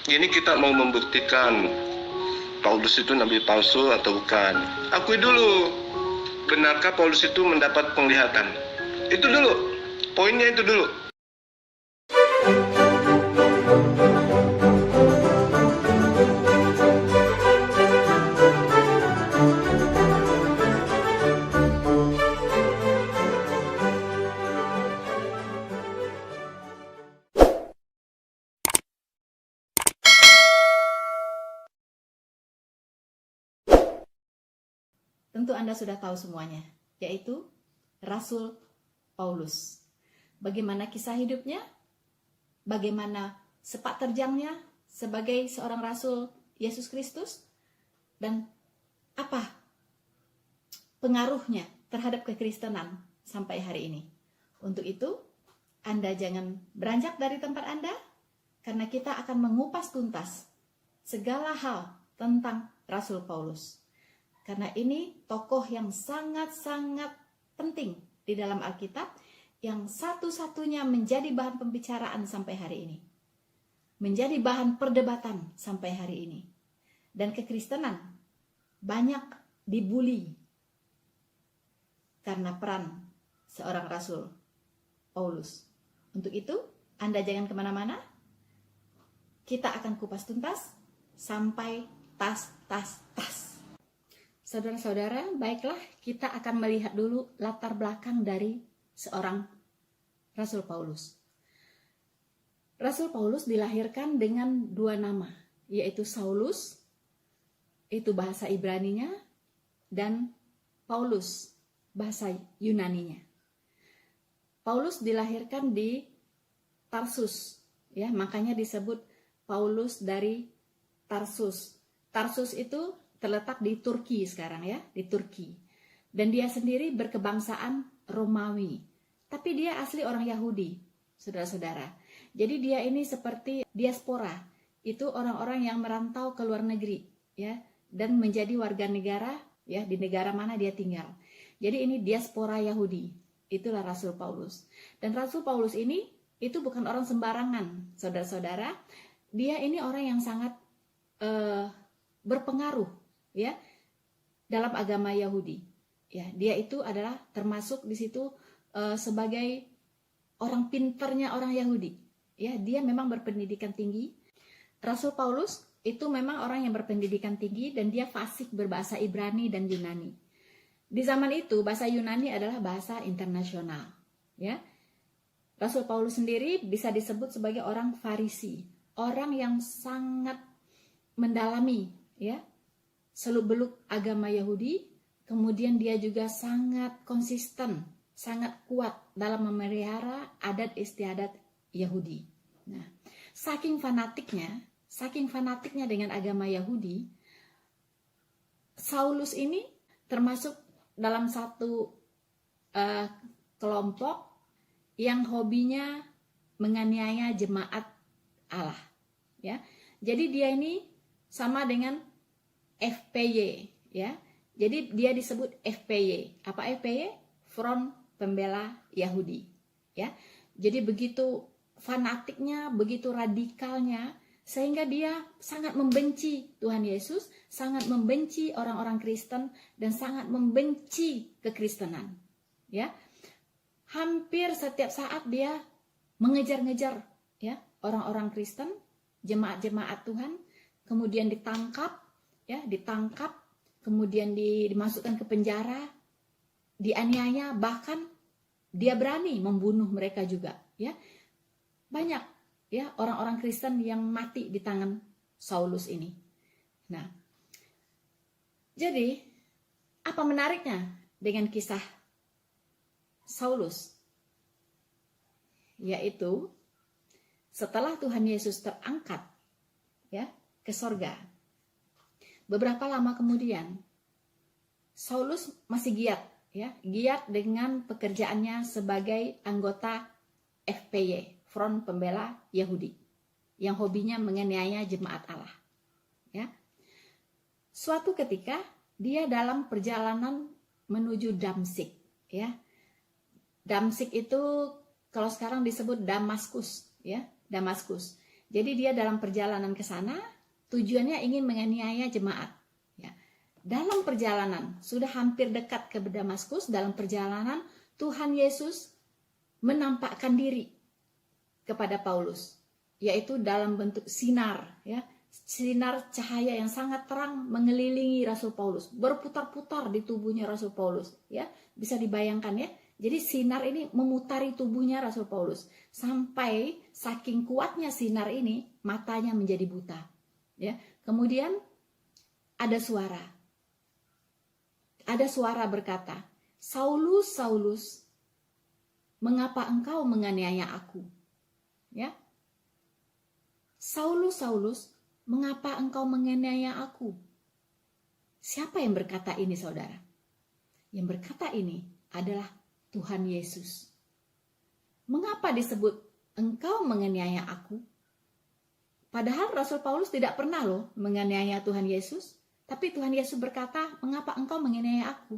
Ini kita mau membuktikan Paulus itu nabi palsu atau bukan. Akui dulu, benarkah Paulus itu mendapat penglihatan? Itu dulu, poinnya itu dulu. Tentu Anda sudah tahu semuanya, yaitu Rasul Paulus. Bagaimana kisah hidupnya, bagaimana sepak terjangnya sebagai seorang Rasul Yesus Kristus, dan apa pengaruhnya terhadap kekristenan sampai hari ini. Untuk itu, Anda jangan beranjak dari tempat Anda, karena kita akan mengupas tuntas segala hal tentang Rasul Paulus. Karena ini tokoh yang sangat-sangat penting di dalam Alkitab, yang satu-satunya menjadi bahan pembicaraan sampai hari ini. Menjadi bahan perdebatan sampai hari ini. Dan kekristenan banyak dibuli karena peran seorang Rasul Paulus. Untuk itu, Anda jangan kemana-mana. Kita akan kupas tuntas sampai tas. Saudara-saudara, baiklah, kita akan melihat dulu latar belakang dari seorang Rasul Paulus. Rasul Paulus dilahirkan dengan dua nama, yaitu Saulus, itu bahasa Ibraninya, dan Paulus, bahasa Yunaninya. Paulus dilahirkan di Tarsus, ya, makanya disebut Paulus dari Tarsus. Tarsus itu terletak di Turki sekarang, ya, di Turki. Dan dia sendiri berkebangsaan Romawi. Tapi dia asli orang Yahudi, saudara-saudara. Jadi dia ini seperti diaspora. Itu orang-orang yang merantau ke luar negeri, ya, dan menjadi warga negara, ya, di negara mana dia tinggal. Jadi ini diaspora Yahudi. Itulah Rasul Paulus. Dan Rasul Paulus ini itu bukan orang sembarangan, saudara-saudara. Dia ini orang yang sangat berpengaruh, ya, dalam agama Yahudi. Ya, dia itu adalah termasuk di situ sebagai orang pinternya orang Yahudi. Ya, dia memang berpendidikan tinggi. Rasul Paulus itu memang orang yang berpendidikan tinggi dan dia fasih berbahasa Ibrani dan Yunani. Di zaman itu bahasa Yunani adalah bahasa internasional, ya. Rasul Paulus sendiri bisa disebut sebagai orang Farisi, orang yang sangat mendalami, ya, seluk-beluk agama Yahudi. Kemudian dia juga sangat konsisten, sangat kuat dalam memelihara adat istiadat Yahudi. Nah, saking fanatiknya dengan agama Yahudi, Saulus ini termasuk dalam satu kelompok yang hobinya menganiaya jemaat Allah, ya. Jadi dia ini sama dengan FPY, ya. Jadi dia disebut FPY. Apa FPY? Front Pembela Yahudi, ya. Jadi begitu fanatiknya, begitu radikalnya, sehingga dia sangat membenci Tuhan Yesus, sangat membenci orang-orang Kristen, dan sangat membenci kekristenan, ya. Hampir setiap saat dia mengejar-ngejar, ya, orang-orang Kristen, jemaat-jemaat Tuhan, kemudian ditangkap, ya, kemudian dimasukkan ke penjara, dianiaya, bahkan dia berani membunuh mereka juga, ya. Banyak, ya, orang-orang Kristen yang mati di tangan Saulus ini. Nah, jadi apa menariknya dengan kisah Saulus? Yaitu setelah Tuhan Yesus terangkat, ya, ke sorga, beberapa lama kemudian Saulus masih giat, ya, giat dengan pekerjaannya sebagai anggota FPY, Front Pembela Yahudi, yang hobinya menganiaya jemaat Allah, ya. Suatu ketika dia dalam perjalanan menuju Damsyik, ya. Damsyik itu kalau sekarang disebut Damaskus, ya, Damaskus. Jadi dia dalam perjalanan ke sana, tujuannya ingin menganiaya jemaat. Ya. Dalam perjalanan, sudah hampir dekat ke Damaskus, dalam perjalanan Tuhan Yesus menampakkan diri kepada Paulus, yaitu dalam bentuk sinar, ya, sinar cahaya yang sangat terang mengelilingi Rasul Paulus, berputar-putar di tubuhnya Rasul Paulus, ya, bisa dibayangkan ya. Jadi sinar ini memutari tubuhnya Rasul Paulus sampai saking kuatnya sinar ini matanya menjadi buta, ya. Kemudian ada suara berkata, "Saulus, Saulus, mengapa engkau menganiaya aku?" Ya. "Saulus, Saulus, mengapa engkau menganiaya aku?" Siapa yang berkata ini, saudara? Yang berkata ini adalah Tuhan Yesus. Mengapa disebut engkau menganiaya aku? Padahal Rasul Paulus tidak pernah loh menganiaya Tuhan Yesus. Tapi Tuhan Yesus berkata, mengapa engkau menganiaya aku?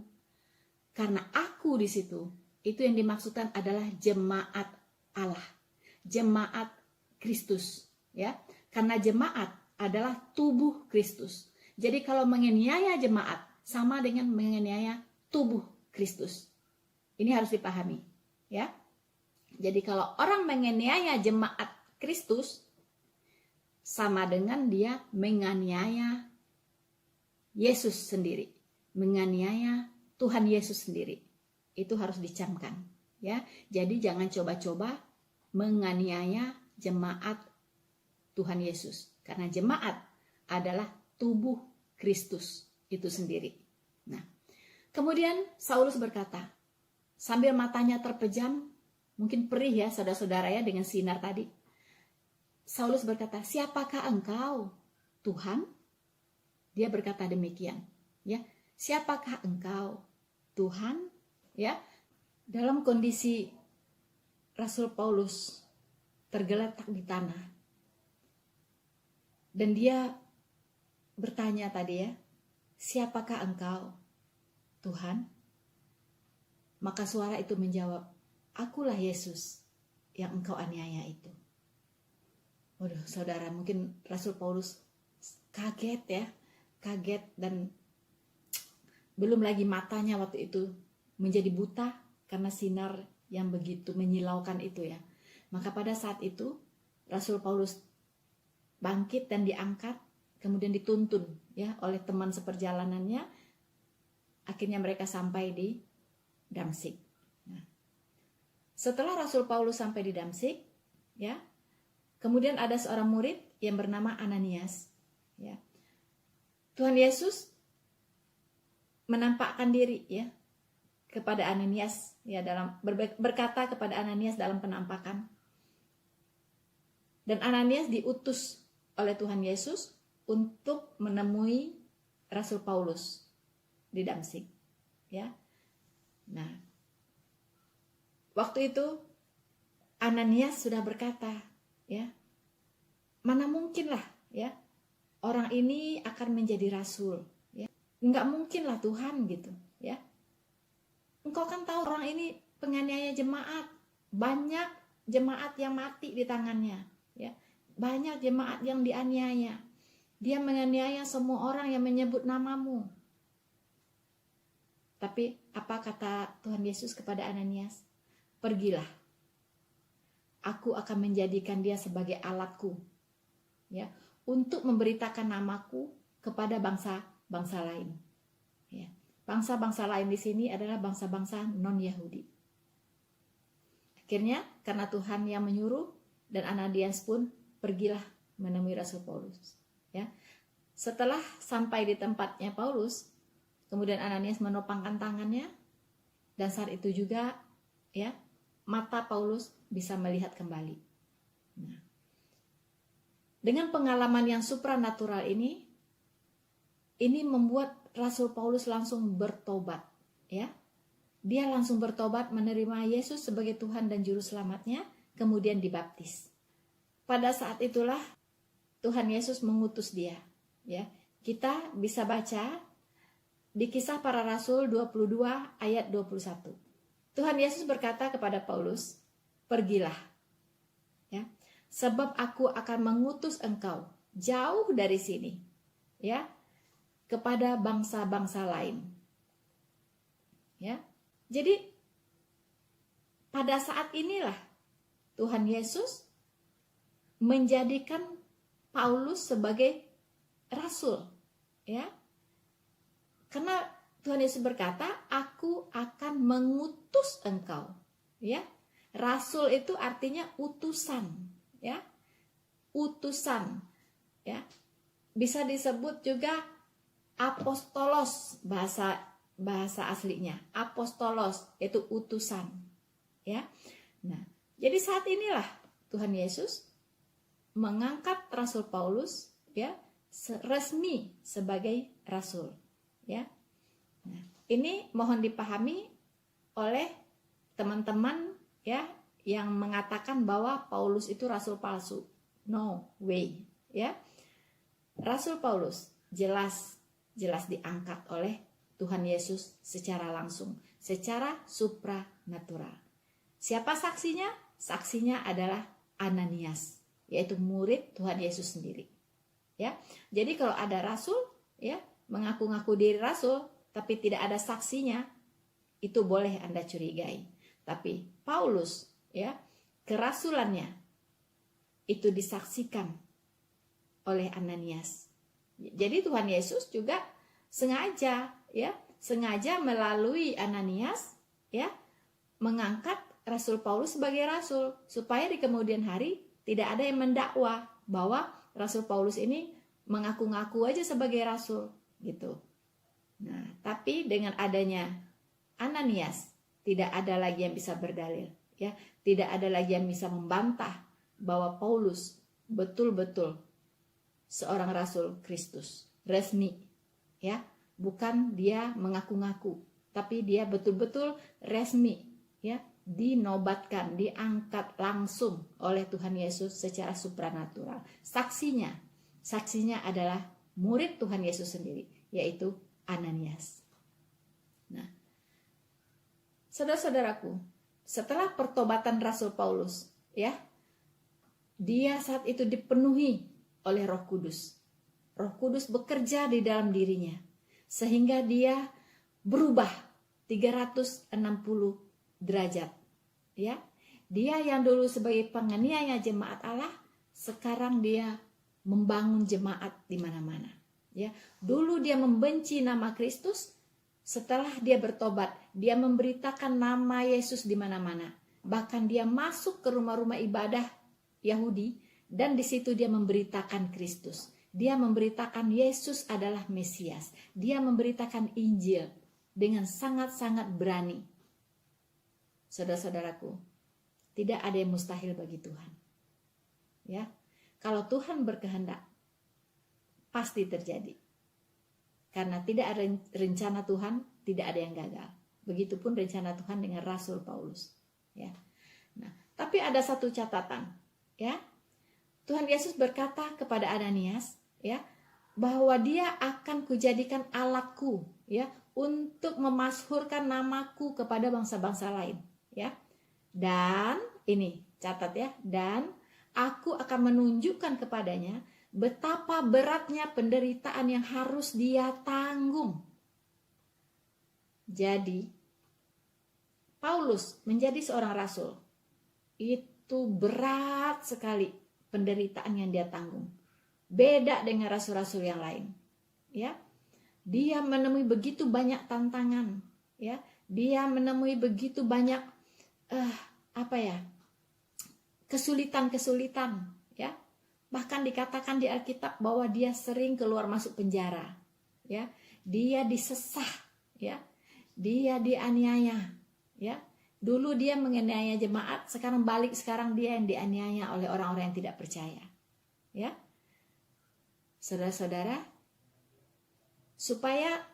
Karena aku di situ, itu yang dimaksudkan adalah jemaat Allah. Jemaat Kristus. Ya. Karena jemaat adalah tubuh Kristus. Jadi kalau menganiaya jemaat, sama dengan menganiaya tubuh Kristus. Ini harus dipahami, ya. Jadi kalau orang menganiaya jemaat Kristus, sama dengan dia menganiaya Yesus sendiri, menganiaya Tuhan Yesus sendiri. Itu harus dicamkan, ya. Jadi jangan coba-coba menganiaya jemaat Tuhan Yesus, karena jemaat adalah tubuh Kristus itu sendiri. Nah, kemudian Saulus berkata, sambil matanya terpejam, mungkin perih ya saudara-saudara ya dengan sinar tadi. Saulus berkata, "Siapakah engkau, Tuhan?" Dia berkata demikian, ya. "Siapakah engkau, Tuhan?" Ya. Dalam kondisi Rasul Paulus tergeletak di tanah. Dan dia bertanya tadi ya, "Siapakah engkau, Tuhan?" Maka suara itu menjawab, "Akulah Yesus yang engkau aniaya itu." Waduh, saudara, mungkin Rasul Paulus kaget ya, kaget, dan belum lagi matanya waktu itu menjadi buta karena sinar yang begitu menyilaukan itu ya. Maka pada saat itu Rasul Paulus bangkit dan diangkat, kemudian dituntun ya oleh teman seperjalanannya. Akhirnya mereka sampai di Damsyik. Nah, setelah Rasul Paulus sampai di Damsyik, ya, kemudian ada seorang murid yang bernama Ananias. Ya, Tuhan Yesus menampakkan diri ya kepada Ananias, ya, dalam berkata kepada Ananias dalam penampakan. Dan Ananias diutus oleh Tuhan Yesus untuk menemui Rasul Paulus di Damsyik. Ya. Nah, waktu itu Ananias sudah berkata, ya, mana mungkin lah ya orang ini akan menjadi rasul, ya. Enggak mungkin lah Tuhan gitu, ya. Engkau kan tahu orang ini penganiaya jemaat, banyak jemaat yang mati di tangannya, ya. Banyak jemaat yang dianiaya. Dia menganiaya semua orang yang menyebut namamu. Tapi apa kata Tuhan Yesus kepada Ananias? "Pergilah. Aku akan menjadikan dia sebagai alatku, ya, untuk memberitakan namaku kepada bangsa-bangsa lain." Ya. Bangsa-bangsa lain di sini adalah bangsa-bangsa non-Yahudi. Akhirnya karena Tuhan yang menyuruh, dan Ananias pun pergilah menemui Rasul Paulus. Ya. Setelah sampai di tempatnya Paulus, kemudian Ananias menopangkan tangannya, dan saat itu juga ya mata Paulus bisa melihat kembali. Nah, dengan pengalaman yang supranatural ini membuat Rasul Paulus langsung bertobat, ya. Dia langsung bertobat, menerima Yesus sebagai Tuhan dan Juru Selamatnya, kemudian dibaptis. Pada saat itulah Tuhan Yesus mengutus dia, ya. Kita bisa baca di Kisah Para Rasul 22 ayat 21. Tuhan Yesus berkata kepada Paulus, "Pergilah." Ya. sebab aku akan mengutus engkau jauh dari sini, ya, kepada bangsa-bangsa lain. Ya. Jadi pada saat inilah Tuhan Yesus menjadikan Paulus sebagai rasul, ya. Karena Tuhan Yesus berkata, aku akan mengutus engkau, ya. Rasul itu artinya utusan, ya. Utusan, ya. Bisa disebut juga apostolos, bahasa aslinya. Apostolos itu utusan, ya. Nah, jadi saat inilah Tuhan Yesus mengangkat Rasul Paulus, ya, resmi sebagai rasul, ya. Nah, ini mohon dipahami oleh teman-teman, ya, yang mengatakan bahwa Paulus itu rasul palsu. No way, ya. Rasul Paulus jelas diangkat oleh Tuhan Yesus secara langsung, secara supranatural. Siapa saksinya? Saksinya adalah Ananias, yaitu murid Tuhan Yesus sendiri. Ya. Jadi kalau ada rasul, ya, mengaku-ngaku diri rasul tapi tidak ada saksinya, itu boleh Anda curigai. Tapi Paulus, ya, kerasulannya itu disaksikan oleh Ananias. Jadi Tuhan Yesus juga sengaja melalui Ananias, ya, mengangkat Rasul Paulus sebagai rasul, supaya di kemudian hari tidak ada yang mendakwa bahwa Rasul Paulus ini mengaku-ngaku aja sebagai rasul, gitu. Nah, tapi dengan adanya Ananias, tidak ada lagi yang bisa berdalil, ya, tidak ada lagi yang bisa membantah bahwa Paulus betul-betul seorang rasul Kristus resmi, ya, bukan dia mengaku-ngaku, tapi dia betul-betul resmi, ya, dinobatkan, diangkat langsung oleh Tuhan Yesus secara supranatural. Saksinya adalah murid Tuhan Yesus sendiri, yaitu Ananias. Nah, saudara-saudaraku, setelah pertobatan Rasul Paulus, ya, dia saat itu dipenuhi oleh Roh Kudus. Roh Kudus bekerja di dalam dirinya sehingga dia berubah 360 derajat, ya. Dia yang dulu sebagai penganiaya jemaat Allah, sekarang dia membangun jemaat di mana-mana, ya. Dulu dia membenci nama Kristus, setelah dia bertobat, dia memberitakan nama Yesus di mana-mana. Bahkan dia masuk ke rumah-rumah ibadah Yahudi dan di situ dia memberitakan Kristus. Dia memberitakan Yesus adalah Mesias. Dia memberitakan Injil dengan sangat-sangat berani. Saudara-saudaraku, tidak ada yang mustahil bagi Tuhan. Ya, kalau Tuhan berkehendak, pasti terjadi. Karena tidak ada rencana Tuhan, tidak ada yang gagal. Begitupun rencana Tuhan dengan Rasul Paulus. Ya. Nah, tapi ada satu catatan, ya. Tuhan Yesus berkata kepada Ananias, ya, bahwa dia akan kujadikan alatku, ya, untuk memasyhurkan namaku kepada bangsa-bangsa lain, ya. Dan ini catat, ya, dan aku akan menunjukkan kepadanya betapa beratnya penderitaan yang harus dia tanggung. Jadi Paulus menjadi seorang rasul itu berat sekali penderitaan yang dia tanggung. Beda dengan rasul-rasul yang lain, ya. Dia menemui begitu banyak tantangan, ya. Dia menemui begitu banyak kesulitan-kesulitan, ya. Bahkan dikatakan di Alkitab bahwa dia sering keluar masuk penjara, ya. Dia disesah, ya. Dia dianiaya, ya. Dulu dia menganiaya jemaat, sekarang dia yang dianiaya oleh orang-orang yang tidak percaya, ya. Saudara-saudara, supaya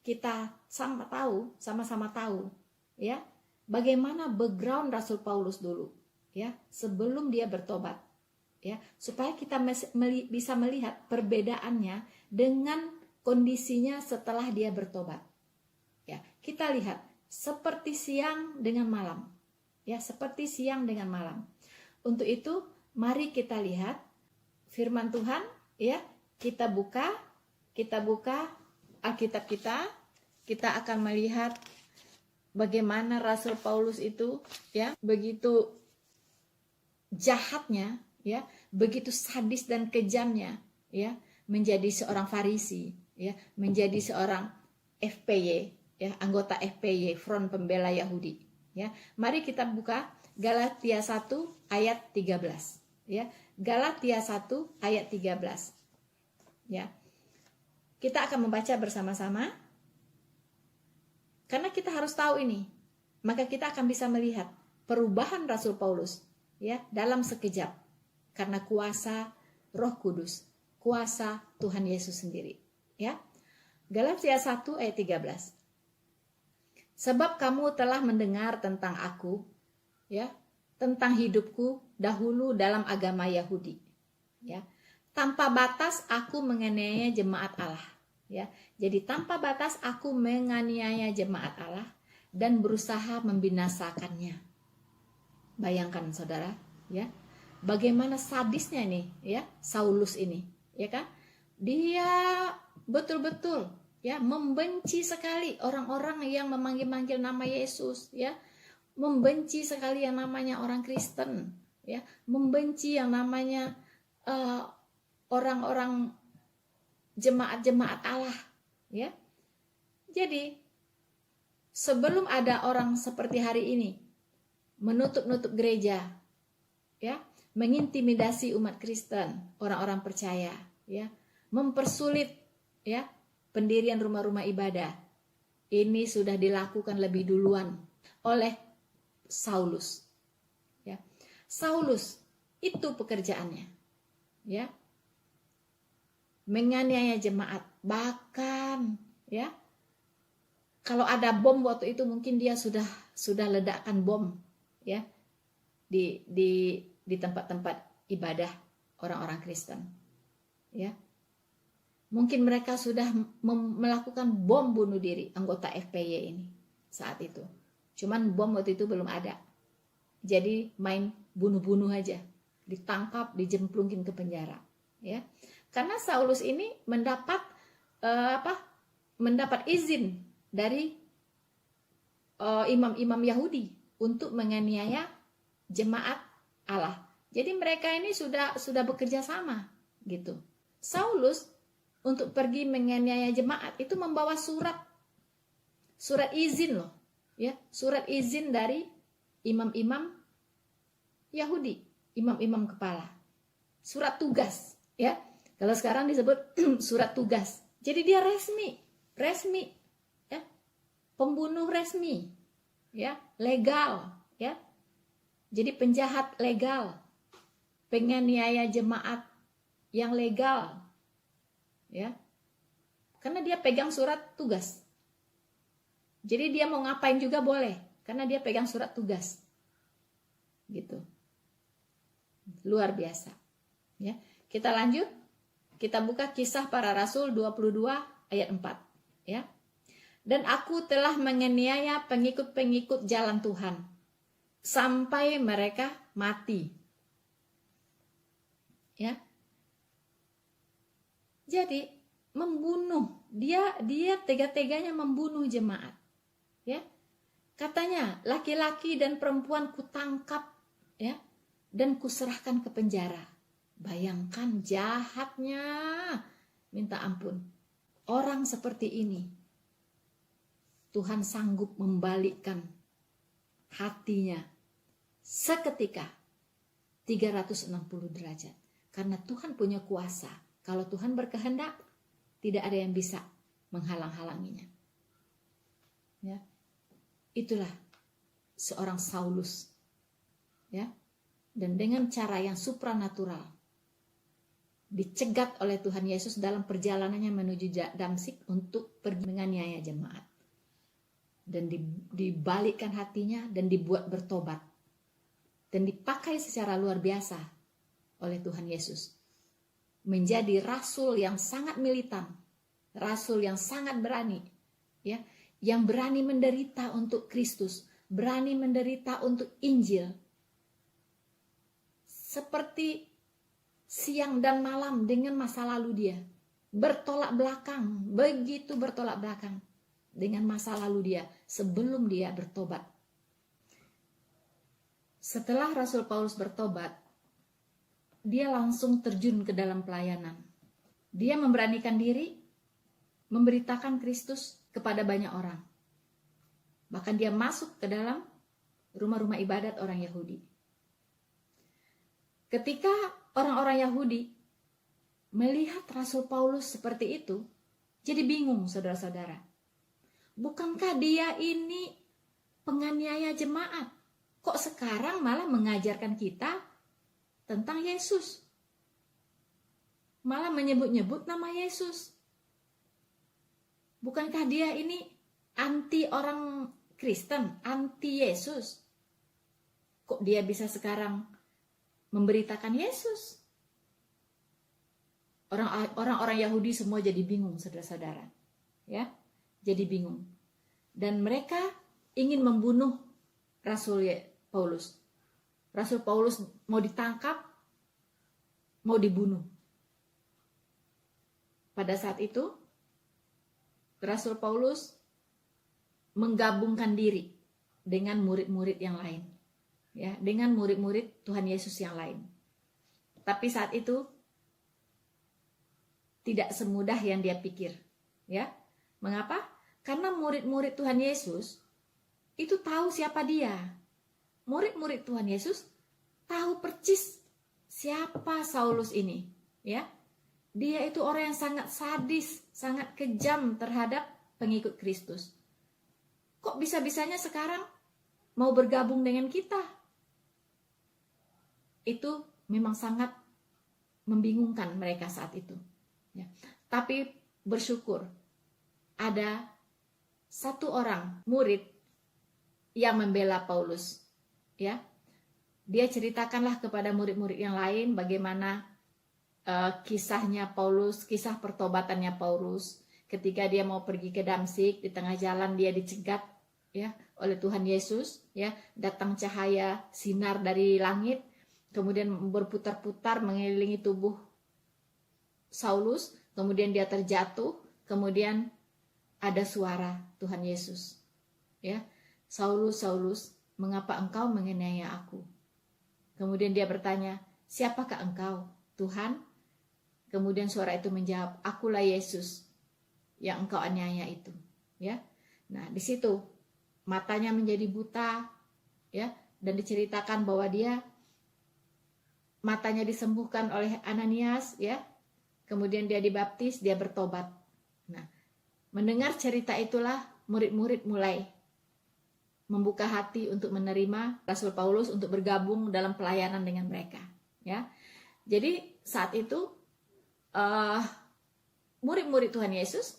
kita sama-sama tahu, ya, bagaimana background Rasul Paulus dulu, ya, sebelum dia bertobat, ya, supaya kita bisa melihat perbedaannya dengan kondisinya setelah dia bertobat. Ya, kita lihat seperti siang dengan malam, ya, seperti siang dengan malam. Untuk itu, mari kita lihat firman Tuhan, ya. Kita buka Alkitab kita akan melihat bagaimana Rasul Paulus itu, ya, begitu jahatnya, ya, begitu sadis dan kejamnya, ya, menjadi seorang Farisi, ya, menjadi seorang FPY, ya, anggota FPY, Front Pembela Yahudi, ya. Mari kita buka Galatia 1 ayat 13, ya. Galatia 1 ayat 13. Ya. Kita akan membaca bersama-sama. Karena kita harus tahu ini, maka kita akan bisa melihat perubahan Rasul Paulus, ya, dalam sekejap karena kuasa Roh Kudus, kuasa Tuhan Yesus sendiri, ya. Galatia 1 ayat 13. Sebab kamu telah mendengar tentang aku, ya, tentang hidupku dahulu dalam agama Yahudi, ya. Tanpa batas aku menganiaya jemaat Allah, ya. Jadi tanpa batas aku menganiaya jemaat Allah dan berusaha membinasakannya. Bayangkan saudara, ya, bagaimana sadisnya nih, ya, Saulus ini, ya kan? Dia betul-betul, ya, membenci sekali orang-orang yang memanggil-manggil nama Yesus, ya. Membenci sekali yang namanya orang Kristen, ya, membenci yang namanya orang-orang jemaat-jemaat Allah, ya. Jadi sebelum ada orang seperti hari ini menutup-nutup gereja, ya, mengintimidasi umat Kristen, orang-orang percaya, ya, mempersulit, ya, pendirian rumah-rumah ibadah, ini sudah dilakukan lebih duluan oleh Saulus, ya. Saulus itu pekerjaannya, ya, menganiaya jemaat. Bahkan, ya, kalau ada bom waktu itu mungkin dia sudah ledakkan bom, ya, di tempat-tempat ibadah orang-orang Kristen, ya. Mungkin mereka sudah melakukan bom bunuh diri anggota FPY ini saat itu. Cuman bom waktu itu belum ada. Jadi main bunuh-bunuh aja. Ditangkap, dijemplungin ke penjara, ya. Karena Saulus ini mendapat izin dari imam-imam Yahudi untuk menganiaya jemaat Allah. Jadi mereka ini sudah bekerja sama, gitu. Saulus untuk pergi menganiaya jemaat itu membawa surat izin loh, ya, surat izin dari imam-imam Yahudi, imam-imam kepala, surat tugas, ya. Kalau sekarang disebut surat tugas. Jadi dia resmi, ya, pembunuh resmi, ya, legal, ya. Jadi penjahat legal, penganiaya jemaat yang legal, ya. Karena dia pegang surat tugas. Jadi dia mau ngapain juga boleh, karena dia pegang surat tugas. Gitu. Luar biasa, ya. Kita lanjut. Kita buka Kisah Para Rasul 22 ayat 4, ya. Dan aku telah menganiaya pengikut-pengikut jalan Tuhan sampai mereka mati. Ya. Jadi membunuh, dia tega-teganya membunuh jemaat. Ya. Katanya, laki-laki dan perempuan kutangkap, ya, dan kuserahkan ke penjara. Bayangkan jahatnya, minta ampun. Orang seperti ini, Tuhan sanggup membalikkan hatinya seketika 360 derajat. Karena Tuhan punya kuasa. Kalau Tuhan berkehendak, tidak ada yang bisa menghalang-halanginya. Ya. Itulah seorang Saulus. Ya. Dan dengan cara yang supranatural, dicegat oleh Tuhan Yesus dalam perjalanannya menuju Damsyik untuk pergi menganiaya jemaat. Dan dibalikkan hatinya dan dibuat bertobat. Dan dipakai secara luar biasa oleh Tuhan Yesus. Menjadi rasul yang sangat militan. Rasul yang sangat berani. Ya, yang berani menderita untuk Kristus. Berani menderita untuk Injil. seperti siang dan malam dengan masa lalu dia. Bertolak belakang, begitu bertolak belakang dengan masa lalu dia sebelum dia bertobat. Setelah Rasul Paulus bertobat, dia langsung terjun ke dalam pelayanan. Dia memberanikan diri memberitakan Kristus kepada banyak orang. Bahkan dia masuk ke dalam rumah-rumah ibadat orang Yahudi. Ketika orang-orang Yahudi melihat Rasul Paulus seperti itu, jadi bingung saudara-saudara. Bukankah dia ini penganiaya jemaat? Kok sekarang malah mengajarkan kita tentang Yesus? Malah menyebut-nyebut nama Yesus. Bukankah dia ini anti orang Kristen, anti Yesus? Kok dia bisa sekarang memberitakan Yesus? Orang-orang Yahudi semua jadi bingung, saudara-saudara. Ya, jadi bingung. Dan mereka ingin membunuh Rasul Paulus. Rasul Paulus mau ditangkap, mau dibunuh. Pada saat itu, Rasul Paulus menggabungkan diri dengan murid-murid yang lain. Ya, dengan murid-murid Tuhan Yesus yang lain. Tapi saat itu tidak semudah yang dia pikir, ya. Mengapa? Karena murid-murid Tuhan Yesus itu tahu siapa dia. Murid-murid Tuhan Yesus tahu percis siapa Saulus ini, ya. Dia itu orang yang sangat sadis, sangat kejam terhadap pengikut Kristus. Kok bisa-bisanya sekarang mau bergabung dengan kita? Itu memang sangat membingungkan mereka saat itu. Ya. Tapi bersyukur ada satu orang murid yang membela Paulus. Ya, dia ceritakanlah kepada murid-murid yang lain bagaimana kisahnya Paulus, kisah pertobatannya Paulus. Ketika dia mau pergi ke Damsyik, di tengah jalan dia dicegat, ya, oleh Tuhan Yesus. Ya, datang cahaya sinar dari langit, kemudian berputar-putar mengelilingi tubuh Saulus, kemudian dia terjatuh, kemudian ada suara Tuhan Yesus. Ya, Saulus, Saulus, mengapa engkau menganiaya aku? Kemudian dia bertanya, siapakah engkau, Tuhan? Kemudian suara itu menjawab, akulah Yesus yang engkau aniaya itu. Ya, nah di situ matanya menjadi buta, ya, dan diceritakan bahwa dia matanya disembuhkan oleh Ananias, ya. Kemudian dia dibaptis, dia bertobat. Nah, mendengar cerita itulah murid-murid mulai membuka hati untuk menerima Rasul Paulus untuk bergabung dalam pelayanan dengan mereka. Ya, jadi saat itu murid-murid Tuhan Yesus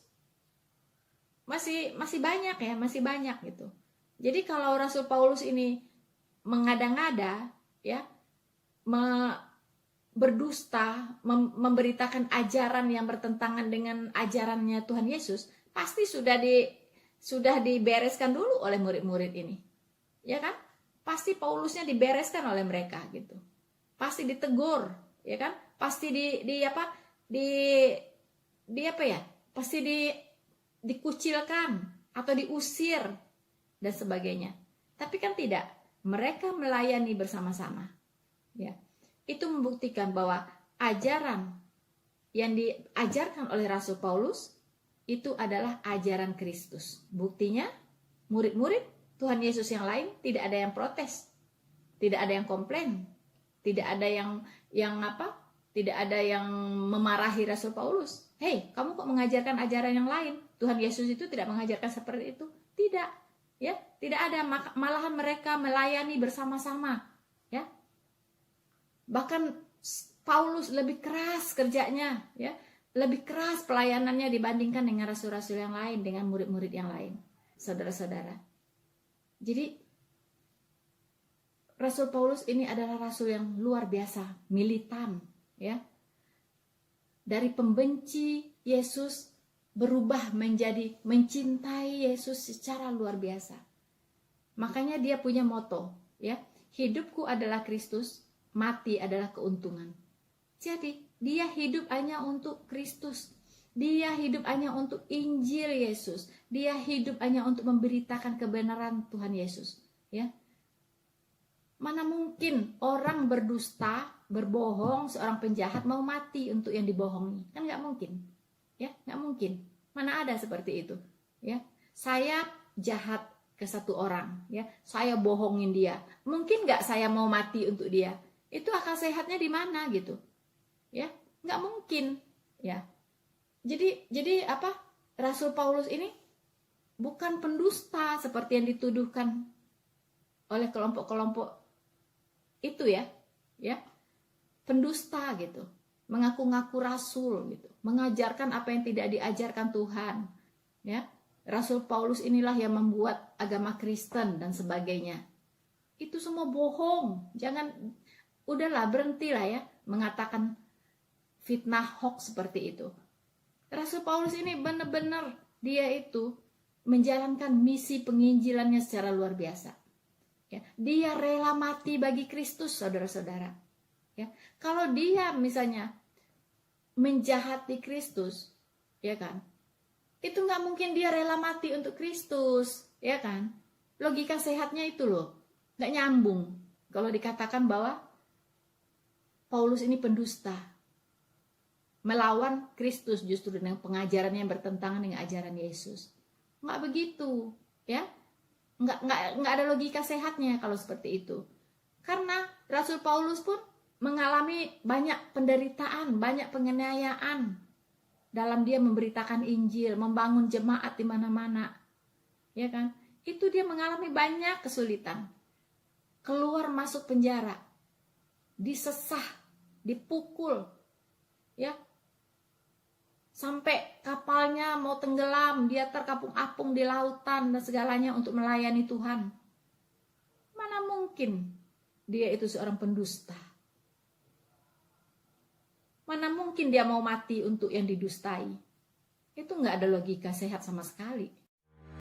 masih banyak, ya, masih banyak gitu. Jadi kalau Rasul Paulus ini mengada-ngada, ya, berdusta, memberitakan ajaran yang bertentangan dengan ajarannya Tuhan Yesus, pasti sudah dibereskan dulu oleh murid-murid ini, ya kan? Pasti Paulusnya dibereskan oleh mereka gitu, pasti ditegur, ya kan? Pasti pasti dikucilkan atau diusir dan sebagainya. Tapi kan tidak, mereka melayani bersama-sama, ya. Itu membuktikan bahwa ajaran yang diajarkan oleh Rasul Paulus itu adalah ajaran Kristus. Buktinya murid-murid Tuhan Yesus yang lain tidak ada yang protes, tidak ada yang komplain, tidak ada tidak ada yang memarahi Rasul Paulus. Hei, kamu kok mengajarkan ajaran yang lain? Tuhan Yesus itu tidak mengajarkan seperti itu. Tidak, ya, tidak ada. Malahan mereka melayani bersama-sama, ya. Bahkan Paulus lebih keras kerjanya, ya, lebih keras pelayanannya dibandingkan dengan rasul-rasul yang lain, dengan murid-murid yang lain, saudara-saudara. Jadi Rasul Paulus ini adalah rasul yang luar biasa, militan, ya. Dari pembenci Yesus berubah menjadi mencintai Yesus secara luar biasa. Makanya dia punya moto, ya, hidupku adalah Kristus, mati adalah keuntungan. Jadi dia hidup hanya untuk Kristus. Dia hidup hanya untuk Injil Yesus. Dia hidup hanya untuk memberitakan kebenaran Tuhan Yesus. Ya, mana mungkin orang berdusta, berbohong, seorang penjahat mau mati untuk yang dibohongi? Kan nggak mungkin. Ya, nggak mungkin. Mana ada seperti itu? Ya, saya jahat ke satu orang, ya, saya bohongin dia. Mungkin nggak saya mau mati untuk dia? Itu akal sehatnya di mana gitu? Ya, nggak mungkin. Ya, jadi apa? Rasul Paulus ini bukan pendusta seperti yang dituduhkan oleh kelompok-kelompok itu ya, pendusta gitu, mengaku-ngaku rasul gitu, mengajarkan apa yang tidak diajarkan Tuhan, ya. Rasul Paulus inilah yang membuat agama Kristen dan sebagainya. Itu semua bohong. Jangan, udahlah, berhentilah ya mengatakan fitnah hoax seperti itu. Rasul Paulus ini benar-benar dia itu menjalankan misi penginjilannya secara luar biasa. Ya, dia rela mati bagi Kristus, saudara-saudara. Ya, kalau dia misalnya menjahati Kristus, ya kan, itu nggak mungkin dia rela mati untuk Kristus, ya kan? Logika sehatnya itu loh, nggak nyambung. Kalau dikatakan bahwa Paulus ini pendusta, melawan Kristus justru dengan pengajaran yang bertentangan dengan ajaran Yesus, nggak begitu, ya? Nggak ada logika sehatnya kalau seperti itu. Karena Rasul Paulus pun mengalami banyak penderitaan, banyak penganiayaan dalam dia memberitakan Injil, membangun jemaat di mana-mana, ya kan? Itu dia mengalami banyak kesulitan, keluar masuk penjara, disesah, dipukul, ya, sampai kapalnya mau tenggelam, dia terkapung-apung di lautan dan segalanya untuk melayani Tuhan. Mana mungkin dia itu seorang pendusta? Mana mungkin dia mau mati untuk yang didustai? Itu nggak ada logika sehat sama sekali.